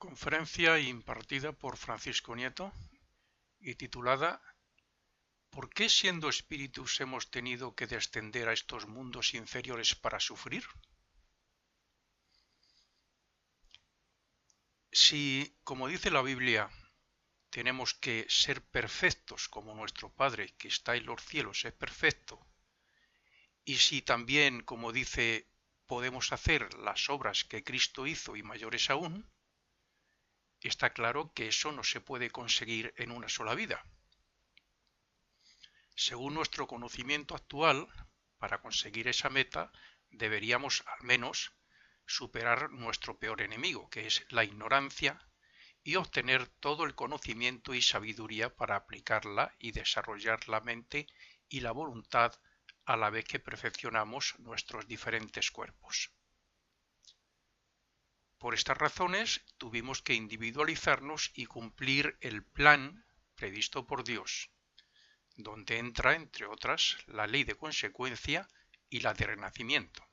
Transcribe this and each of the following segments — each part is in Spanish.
Conferencia impartida por Francisco Nieto y titulada ¿Por qué siendo espíritus hemos tenido que descender a estos mundos inferiores para sufrir? Si, como dice la Biblia, tenemos que ser perfectos como nuestro Padre que está en los cielos es perfecto, y si también, como dice, podemos hacer las obras que Cristo hizo y mayores aún, está claro que eso no se puede conseguir en una sola vida. Según nuestro conocimiento actual, para conseguir esa meta deberíamos al menos superar nuestro peor enemigo, que es la ignorancia, y obtener todo el conocimiento y sabiduría para aplicarla y desarrollar la mente y la voluntad a la vez que perfeccionamos nuestros diferentes cuerpos. Por estas razones tuvimos que individualizarnos y cumplir el plan previsto por Dios, donde entra, entre otras, la ley de consecuencia y la de renacimiento.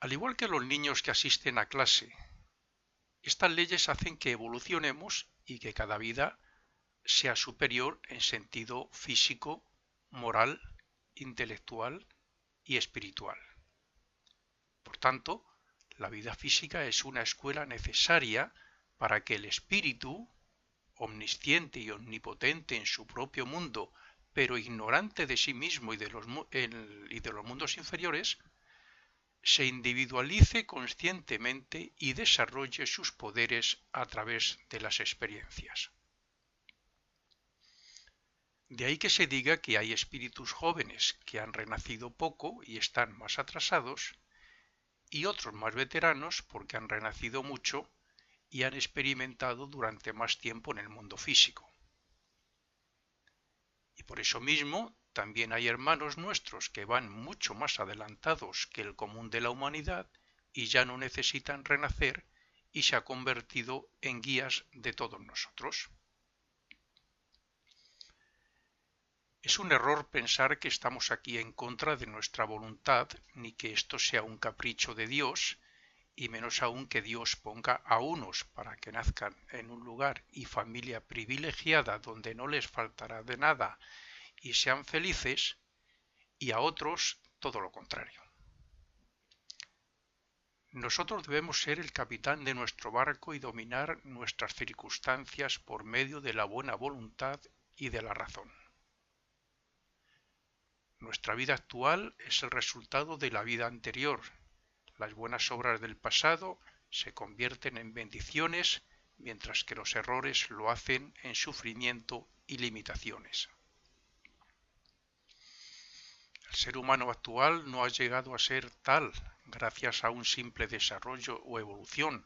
Al igual que los niños que asisten a clase, estas leyes hacen que evolucionemos y que cada vida sea superior en sentido físico, moral, intelectual y espiritual. Por tanto, la vida física es una escuela necesaria para que el espíritu, omnisciente y omnipotente en su propio mundo, pero ignorante de sí mismo y de los mundos inferiores, se individualice conscientemente y desarrolle sus poderes a través de las experiencias. De ahí que se diga que hay espíritus jóvenes que han renacido poco y están más atrasados, y otros más veteranos porque han renacido mucho y han experimentado durante más tiempo en el mundo físico. Y por eso mismo también hay hermanos nuestros que van mucho más adelantados que el común de la humanidad y ya no necesitan renacer y se ha convertido en guías de todos nosotros. Es un error pensar que estamos aquí en contra de nuestra voluntad, ni que esto sea un capricho de Dios, y menos aún que Dios ponga a unos para que nazcan en un lugar y familia privilegiada donde no les faltará de nada y sean felices, y a otros todo lo contrario. Nosotros debemos ser el capitán de nuestro barco y dominar nuestras circunstancias por medio de la buena voluntad y de la razón. Nuestra vida actual es el resultado de la vida anterior. Las buenas obras del pasado se convierten en bendiciones, mientras que los errores lo hacen en sufrimiento y limitaciones. El ser humano actual no ha llegado a ser tal gracias a un simple desarrollo o evolución.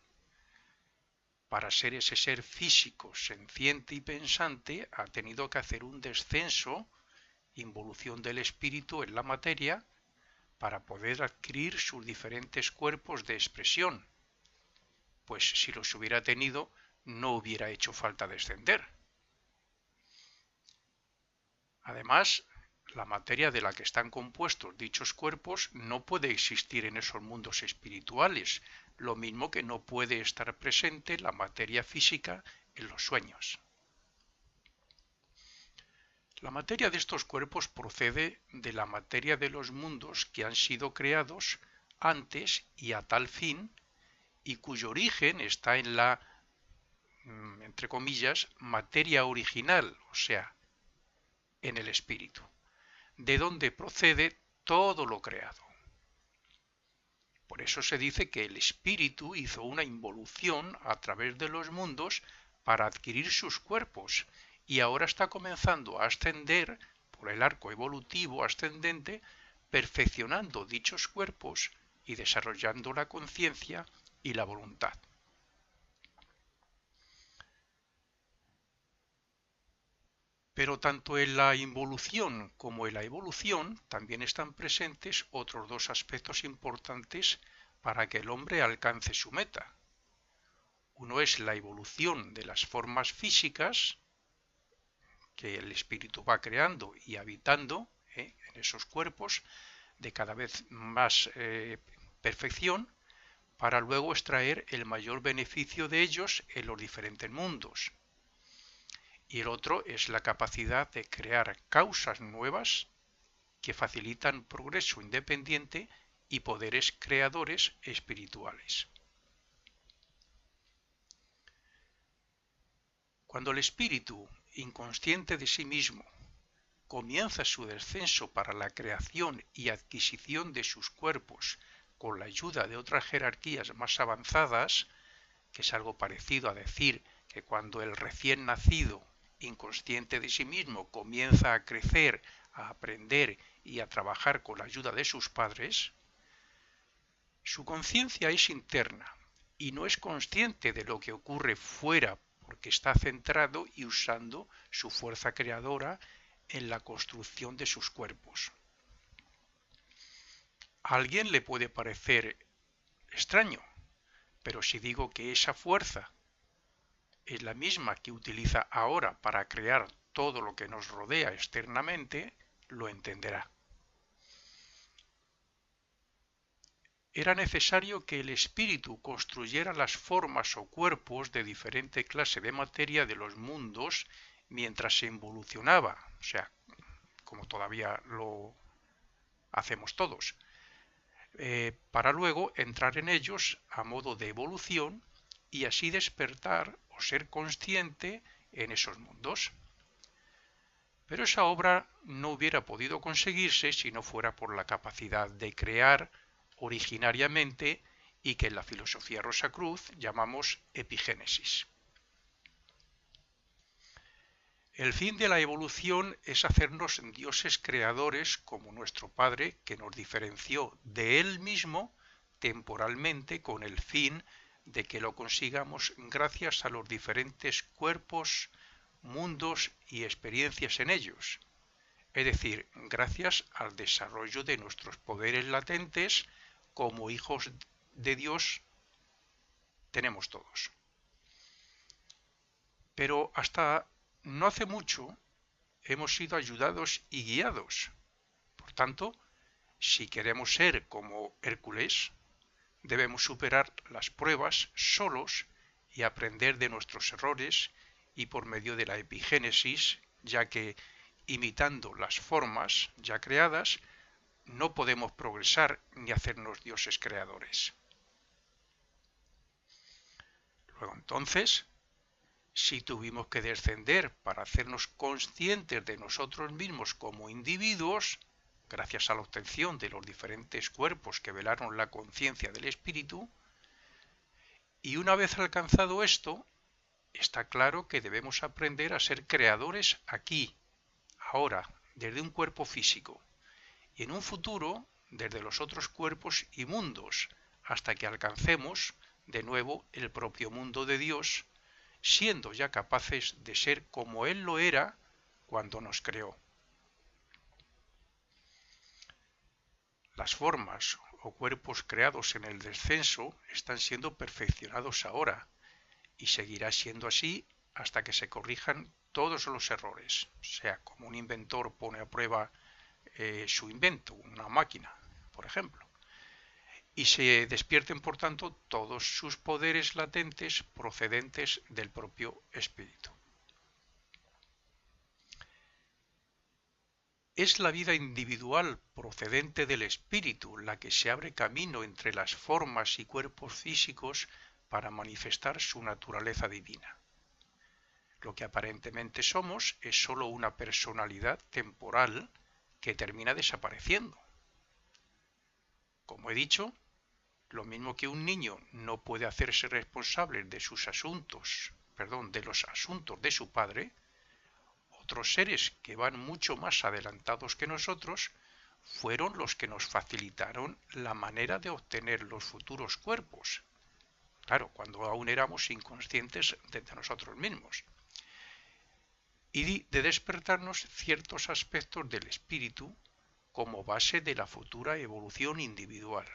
Para ser ese ser físico, senciente y pensante, ha tenido que hacer un descenso, involución del espíritu en la materia, para poder adquirir sus diferentes cuerpos de expresión, pues si los hubiera tenido, no hubiera hecho falta descender. Además, la materia de la que están compuestos dichos cuerpos no puede existir en esos mundos espirituales, lo mismo que no puede estar presente la materia física en los sueños. La materia de estos cuerpos procede de la materia de los mundos que han sido creados antes y a tal fin, y cuyo origen está en la, entre comillas, materia original, o sea, en el espíritu, de donde procede todo lo creado. Por eso se dice que el espíritu hizo una involución a través de los mundos para adquirir sus cuerpos y ahora está comenzando a ascender por el arco evolutivo ascendente, perfeccionando dichos cuerpos y desarrollando la conciencia y la voluntad. Pero tanto en la involución como en la evolución también están presentes otros dos aspectos importantes para que el hombre alcance su meta. Uno es la evolución de las formas físicas que el espíritu va creando y habitando en esos cuerpos de cada vez más perfección, para luego extraer el mayor beneficio de ellos en los diferentes mundos. Y el otro es la capacidad de crear causas nuevas que facilitan progreso independiente y poderes creadores espirituales. Cuando el espíritu, inconsciente de sí mismo, comienza su descenso para la creación y adquisición de sus cuerpos con la ayuda de otras jerarquías más avanzadas, que es algo parecido a decir que cuando el recién nacido, inconsciente de sí mismo, comienza a crecer, a aprender y a trabajar con la ayuda de sus padres, su conciencia es interna y no es consciente de lo que ocurre fuera porque está centrado y usando su fuerza creadora en la construcción de sus cuerpos. A alguien le puede parecer extraño, pero si digo que esa fuerza es la misma que utiliza ahora para crear todo lo que nos rodea externamente, lo entenderá. Era necesario que el espíritu construyera las formas o cuerpos de diferente clase de materia de los mundos mientras se evolucionaba, o sea, como todavía lo hacemos todos, para luego entrar en ellos a modo de evolución y así despertar o ser consciente en esos mundos. Pero esa obra no hubiera podido conseguirse si no fuera por la capacidad de crear originariamente y que en la filosofía Rosacruz llamamos epigénesis. El fin de la evolución es hacernos dioses creadores como nuestro Padre, que nos diferenció de Él mismo temporalmente con el fin de que lo consigamos gracias a los diferentes cuerpos, mundos y experiencias en ellos, es decir, gracias al desarrollo de nuestros poderes latentes como hijos de Dios tenemos todos. Pero hasta no hace mucho hemos sido ayudados y guiados. Por tanto, si queremos ser como Hércules, debemos superar las pruebas solos y aprender de nuestros errores y por medio de la epigénesis, ya que, imitando las formas ya creadas, no podemos progresar ni hacernos dioses creadores. Luego entonces, si tuvimos que descender para hacernos conscientes de nosotros mismos como individuos, gracias a la obtención de los diferentes cuerpos que velaron la conciencia del espíritu, y una vez alcanzado esto, está claro que debemos aprender a ser creadores aquí, ahora, desde un cuerpo físico, y en un futuro desde los otros cuerpos y mundos, hasta que alcancemos de nuevo el propio mundo de Dios, siendo ya capaces de ser como Él lo era cuando nos creó. Las formas o cuerpos creados en el descenso están siendo perfeccionados ahora y seguirá siendo así hasta que se corrijan todos los errores, o sea, como un inventor pone a prueba su invento, una máquina, por ejemplo, y se despierten, por tanto, todos sus poderes latentes procedentes del propio espíritu. Es la vida individual procedente del espíritu la que se abre camino entre las formas y cuerpos físicos para manifestar su naturaleza divina. Lo que aparentemente somos es sólo una personalidad temporal que termina desapareciendo. Como he dicho, lo mismo que un niño no puede hacerse responsable de sus asuntos, de los asuntos de su padre, otros seres que van mucho más adelantados que nosotros fueron los que nos facilitaron la manera de obtener los futuros cuerpos. Claro, cuando aún éramos inconscientes de nosotros mismos. Y de despertarnos ciertos aspectos del espíritu como base de la futura evolución individual.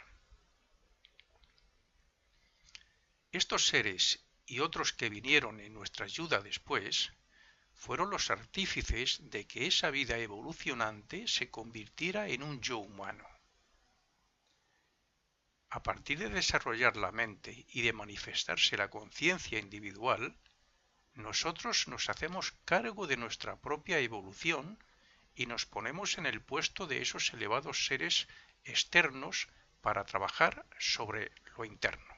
Estos seres y otros que vinieron en nuestra ayuda después fueron los artífices de que esa vida evolucionante se convirtiera en un yo humano. A partir de desarrollar la mente y de manifestarse la conciencia individual, nosotros nos hacemos cargo de nuestra propia evolución y nos ponemos en el puesto de esos elevados seres externos para trabajar sobre lo interno,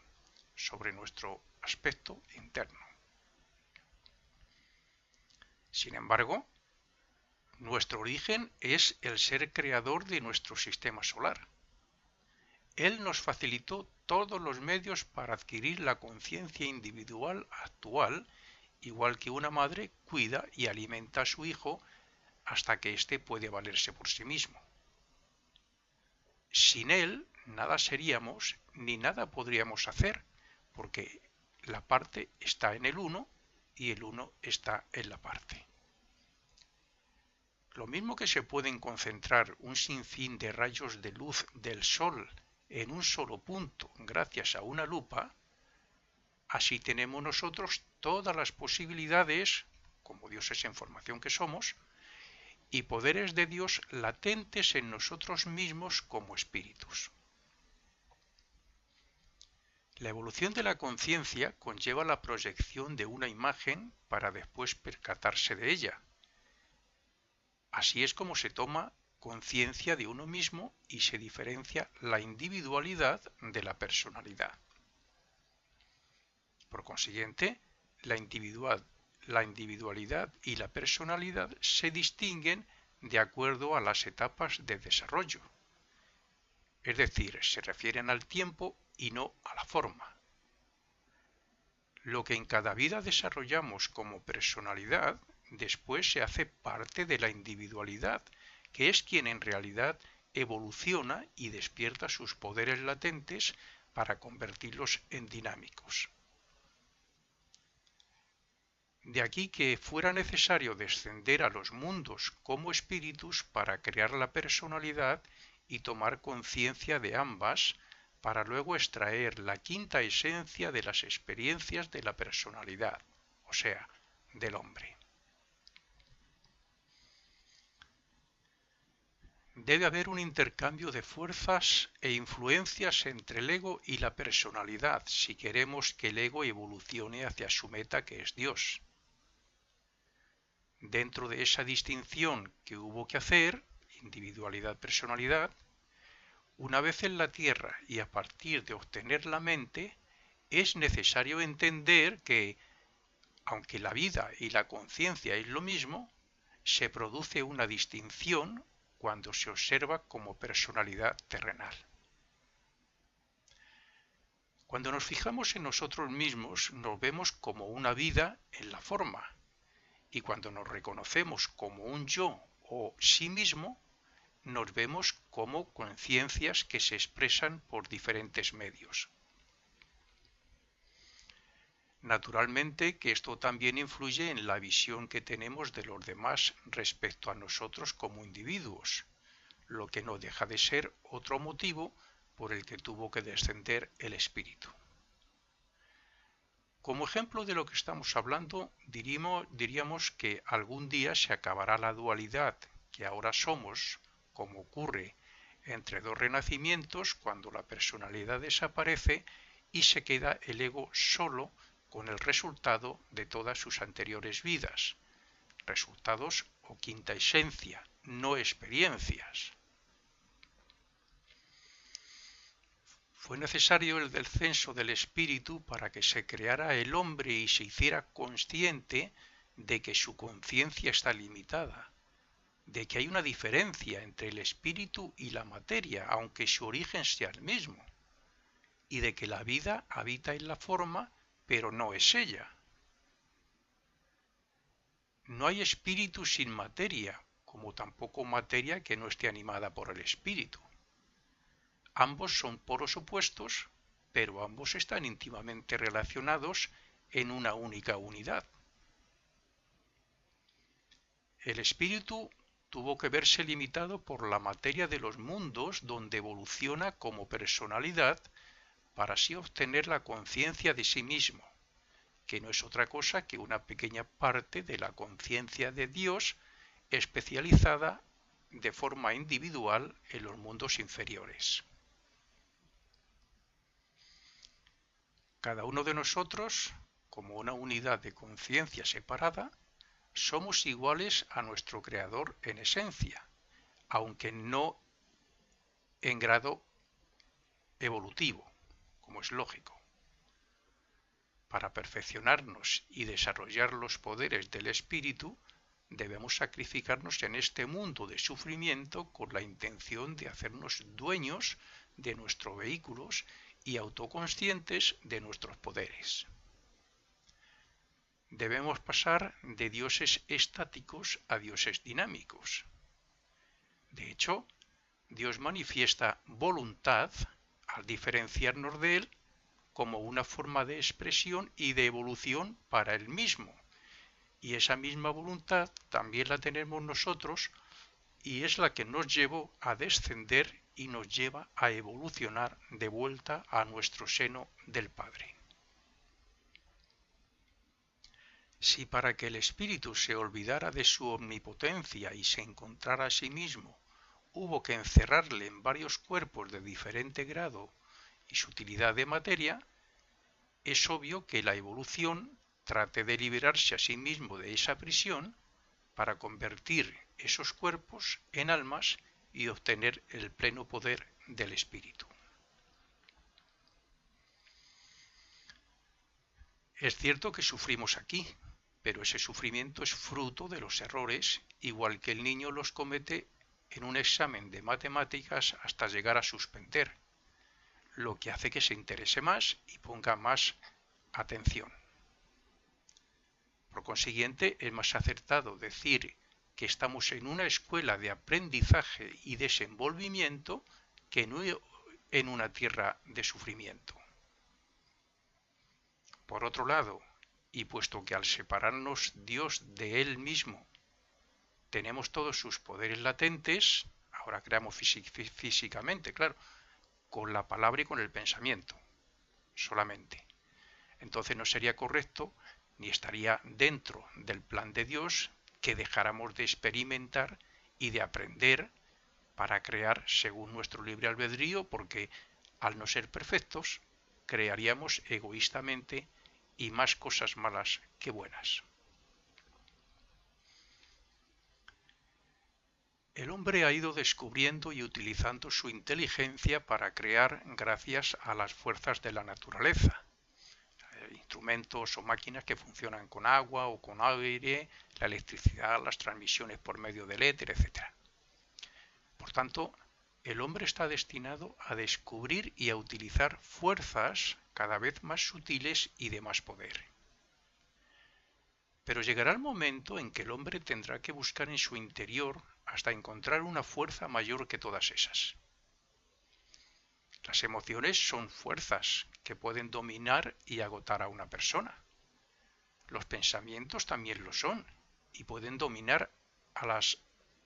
sobre nuestro aspecto interno. Sin embargo, nuestro origen es el ser creador de nuestro sistema solar. Él nos facilitó todos los medios para adquirir la conciencia individual actual, igual que una madre cuida y alimenta a su hijo hasta que éste puede valerse por sí mismo. Sin él, nada seríamos ni nada podríamos hacer, porque la parte está en el uno y el uno está en la parte. Lo mismo que se pueden concentrar un sinfín de rayos de luz del sol en un solo punto gracias a una lupa, así tenemos nosotros todas las posibilidades, como dioses en formación que somos, y poderes de Dios latentes en nosotros mismos como espíritus. La evolución de la conciencia conlleva la proyección de una imagen para después percatarse de ella. Así es como se toma conciencia de uno mismo y se diferencia la individualidad de la personalidad. Por consiguiente, la individualidad y la personalidad se distinguen de acuerdo a las etapas de desarrollo. Es decir, se refieren al tiempo y no a la forma. Lo que en cada vida desarrollamos como personalidad, después se hace parte de la individualidad, que es quien en realidad evoluciona y despierta sus poderes latentes para convertirlos en dinámicos. De aquí que fuera necesario descender a los mundos como espíritus para crear la personalidad y tomar conciencia de ambas, para luego extraer la quinta esencia de las experiencias de la personalidad, o sea, del hombre. Debe haber un intercambio de fuerzas e influencias entre el ego y la personalidad si queremos que el ego evolucione hacia su meta, que es Dios. Dentro de esa distinción que hubo que hacer, individualidad-personalidad, una vez en la Tierra y a partir de obtener la mente, es necesario entender que, aunque la vida y la conciencia es lo mismo, se produce una distinción cuando se observa como personalidad terrenal. Cuando nos fijamos en nosotros mismos, nos vemos como una vida en la forma, y cuando nos reconocemos como un yo o sí mismo, nos vemos como conciencias que se expresan por diferentes medios. Naturalmente que esto también influye en la visión que tenemos de los demás respecto a nosotros como individuos, lo que no deja de ser otro motivo por el que tuvo que descender el espíritu. Como ejemplo de lo que estamos hablando, diríamos que algún día se acabará la dualidad que ahora somos, como ocurre entre dos renacimientos cuando la personalidad desaparece y se queda el ego solo con el resultado de todas sus anteriores vidas, resultados o quinta esencia, no experiencias. Fue necesario el descenso del espíritu para que se creara el hombre y se hiciera consciente de que su conciencia está limitada, de que hay una diferencia entre el espíritu y la materia, aunque su origen sea el mismo, y de que la vida habita en la forma, pero no es ella. No hay espíritu sin materia, como tampoco materia que no esté animada por el espíritu. Ambos son polos opuestos, pero ambos están íntimamente relacionados en una única unidad. El espíritu tuvo que verse limitado por la materia de los mundos donde evoluciona como personalidad para así obtener la conciencia de sí mismo, que no es otra cosa que una pequeña parte de la conciencia de Dios especializada de forma individual en los mundos inferiores. Cada uno de nosotros, como una unidad de conciencia separada, somos iguales a nuestro Creador en esencia, aunque no en grado evolutivo, como es lógico. Para perfeccionarnos y desarrollar los poderes del espíritu, debemos sacrificarnos en este mundo de sufrimiento con la intención de hacernos dueños de nuestros vehículos y autoconscientes de nuestros poderes. Debemos pasar de dioses estáticos a dioses dinámicos. De hecho, Dios manifiesta voluntad al diferenciarnos de Él como una forma de expresión y de evolución para Él mismo. Y esa misma voluntad también la tenemos nosotros y es la que nos llevó a descender y nos lleva a evolucionar de vuelta a nuestro seno del Padre. Si para que el espíritu se olvidara de su omnipotencia y se encontrara a sí mismo, hubo que encerrarle en varios cuerpos de diferente grado y sutilidad de materia, es obvio que la evolución trate de liberarse a sí mismo de esa prisión para convertir esos cuerpos en almas y obtener el pleno poder del espíritu. Es cierto que sufrimos aquí, pero ese sufrimiento es fruto de los errores, igual que el niño los comete en un examen de matemáticas hasta llegar a suspender, lo que hace que se interese más y ponga más atención. Por consiguiente, es más acertado decir que estamos en una escuela de aprendizaje y desenvolvimiento que no en una tierra de sufrimiento. Por otro lado, y puesto que al separarnos Dios de Él mismo tenemos todos sus poderes latentes, ahora creamos físicamente, claro, con la palabra y con el pensamiento, solamente. Entonces no sería correcto ni estaría dentro del plan de Dios que dejáramos de experimentar y de aprender para crear según nuestro libre albedrío, porque al no ser perfectos, crearíamos egoístamente y más cosas malas que buenas. El hombre ha ido descubriendo y utilizando su inteligencia para crear gracias a las fuerzas de la naturaleza, instrumentos o máquinas que funcionan con agua o con aire, la electricidad, las transmisiones por medio del éter, etc. Por tanto, el hombre está destinado a descubrir y a utilizar fuerzas cada vez más sutiles y de más poder. Pero llegará el momento en que el hombre tendrá que buscar en su interior hasta encontrar una fuerza mayor que todas esas. Las emociones son fuerzas que pueden dominar y agotar a una persona. Los pensamientos también lo son y pueden dominar a las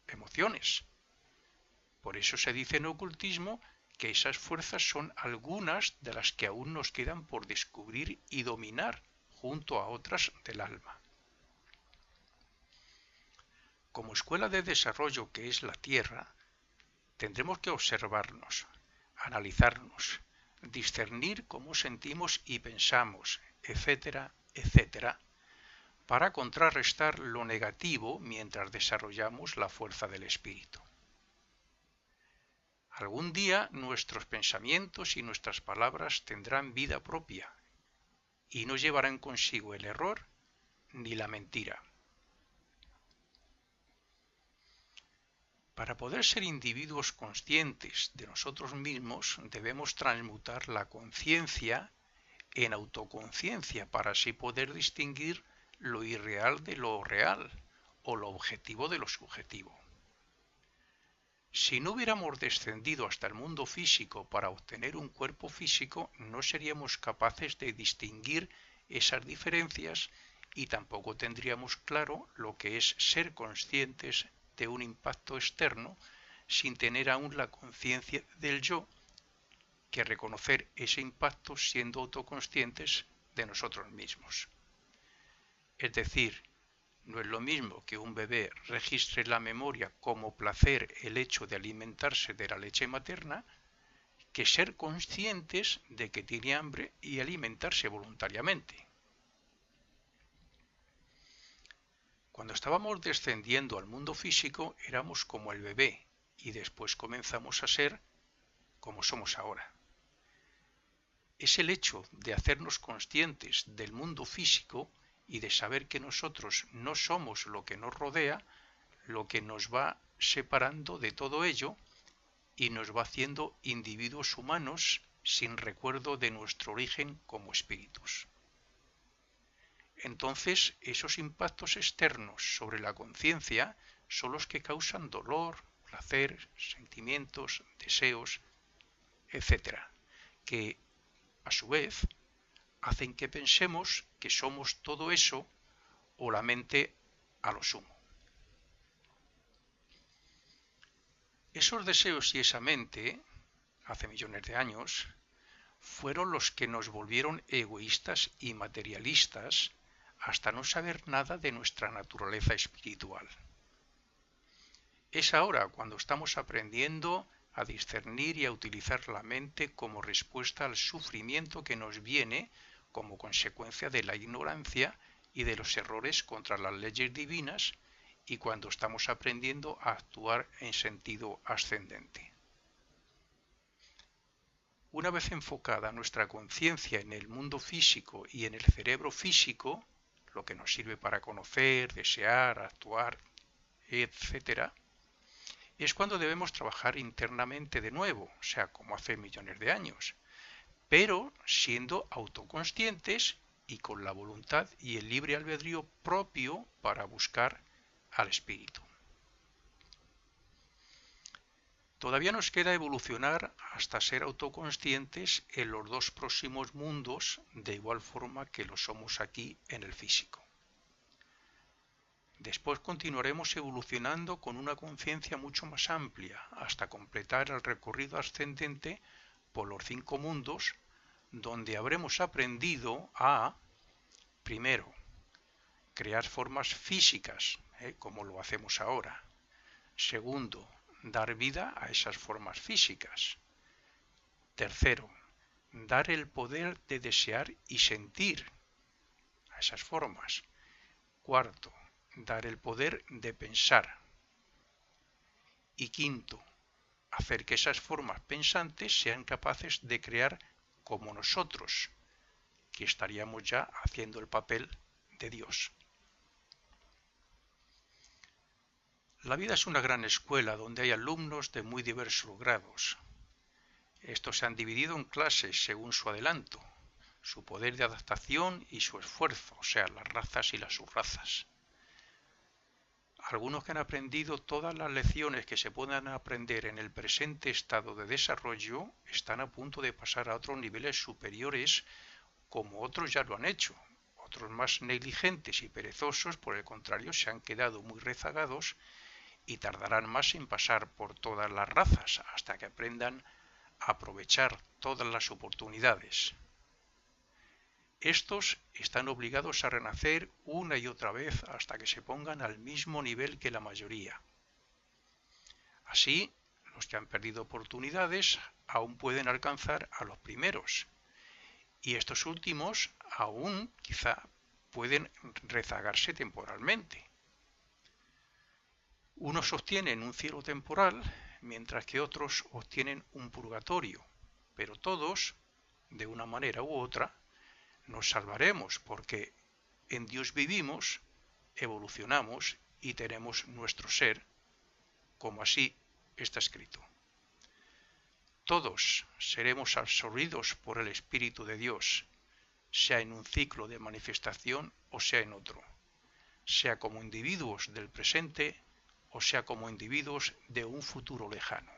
emociones. Por eso se dice en ocultismo que esas fuerzas son algunas de las que aún nos quedan por descubrir y dominar junto a otras del alma. Como escuela de desarrollo que es la Tierra, tendremos que observarnos, analizarnos, discernir cómo sentimos y pensamos, etcétera, etcétera, para contrarrestar lo negativo mientras desarrollamos la fuerza del espíritu. Algún día nuestros pensamientos y nuestras palabras tendrán vida propia y no llevarán consigo el error ni la mentira. Para poder ser individuos conscientes de nosotros mismos, debemos transmutar la conciencia en autoconciencia para así poder distinguir lo irreal de lo real o lo objetivo de lo subjetivo. Si no hubiéramos descendido hasta el mundo físico para obtener un cuerpo físico, no seríamos capaces de distinguir esas diferencias y tampoco tendríamos claro lo que es ser conscientes de un impacto externo sin tener aún la conciencia del yo, que reconocer ese impacto siendo autoconscientes de nosotros mismos. Es decir, no es lo mismo que un bebé registre en la memoria como placer el hecho de alimentarse de la leche materna que ser conscientes de que tiene hambre y alimentarse voluntariamente. Cuando estábamos descendiendo al mundo físico éramos como el bebé y después comenzamos a ser como somos ahora. Es el hecho de hacernos conscientes del mundo físico y de saber que nosotros no somos lo que nos rodea, lo que nos va separando de todo ello y nos va haciendo individuos humanos sin recuerdo de nuestro origen como espíritus. Entonces, esos impactos externos sobre la conciencia son los que causan dolor, placer, sentimientos, deseos, etc., que, a su vez, hacen que pensemos que somos todo eso o la mente a lo sumo. Esos deseos y esa mente, hace millones de años, fueron los que nos volvieron egoístas y materialistas hasta no saber nada de nuestra naturaleza espiritual. Es ahora cuando estamos aprendiendo a discernir y a utilizar la mente como respuesta al sufrimiento que nos viene como consecuencia de la ignorancia y de los errores contra las leyes divinas y cuando estamos aprendiendo a actuar en sentido ascendente. Una vez enfocada nuestra conciencia en el mundo físico y en el cerebro físico, lo que nos sirve para conocer, desear, actuar, etc., es cuando debemos trabajar internamente de nuevo, o sea, como hace millones de años, pero siendo autoconscientes y con la voluntad y el libre albedrío propio para buscar al espíritu. Todavía nos queda evolucionar hasta ser autoconscientes en los dos próximos mundos de igual forma que lo somos aquí en el físico. Después continuaremos evolucionando con una conciencia mucho más amplia hasta completar el recorrido ascendente por los 5 mundos donde habremos aprendido a, primero, crear formas físicas, como lo hacemos ahora. Segundo, dar vida a esas formas físicas. Tercero, dar el poder de desear y sentir a esas formas. Cuarto, dar el poder de pensar. Y quinto, hacer que esas formas pensantes sean capaces de crear como nosotros, que estaríamos ya haciendo el papel de Dios. La vida es una gran escuela donde hay alumnos de muy diversos grados. Estos se han dividido en clases según su adelanto, su poder de adaptación y su esfuerzo, o sea, las razas y las subrazas. Algunos que han aprendido todas las lecciones que se puedan aprender en el presente estado de desarrollo están a punto de pasar a otros niveles superiores, como otros ya lo han hecho. Otros más negligentes y perezosos, por el contrario, se han quedado muy rezagados y tardarán más en pasar por todas las razas hasta que aprendan a aprovechar todas las oportunidades. Estos están obligados a renacer una y otra vez hasta que se pongan al mismo nivel que la mayoría. Así, los que han perdido oportunidades aún pueden alcanzar a los primeros, y estos últimos aún quizá pueden rezagarse temporalmente. Unos obtienen un cielo temporal, mientras que otros obtienen un purgatorio, pero todos, de una manera u otra, nos salvaremos porque en Dios vivimos, evolucionamos y tenemos nuestro ser, como así está escrito. Todos seremos absorbidos por el Espíritu de Dios, sea en un ciclo de manifestación o sea en otro, sea como individuos del presente o sea como individuos de un futuro lejano.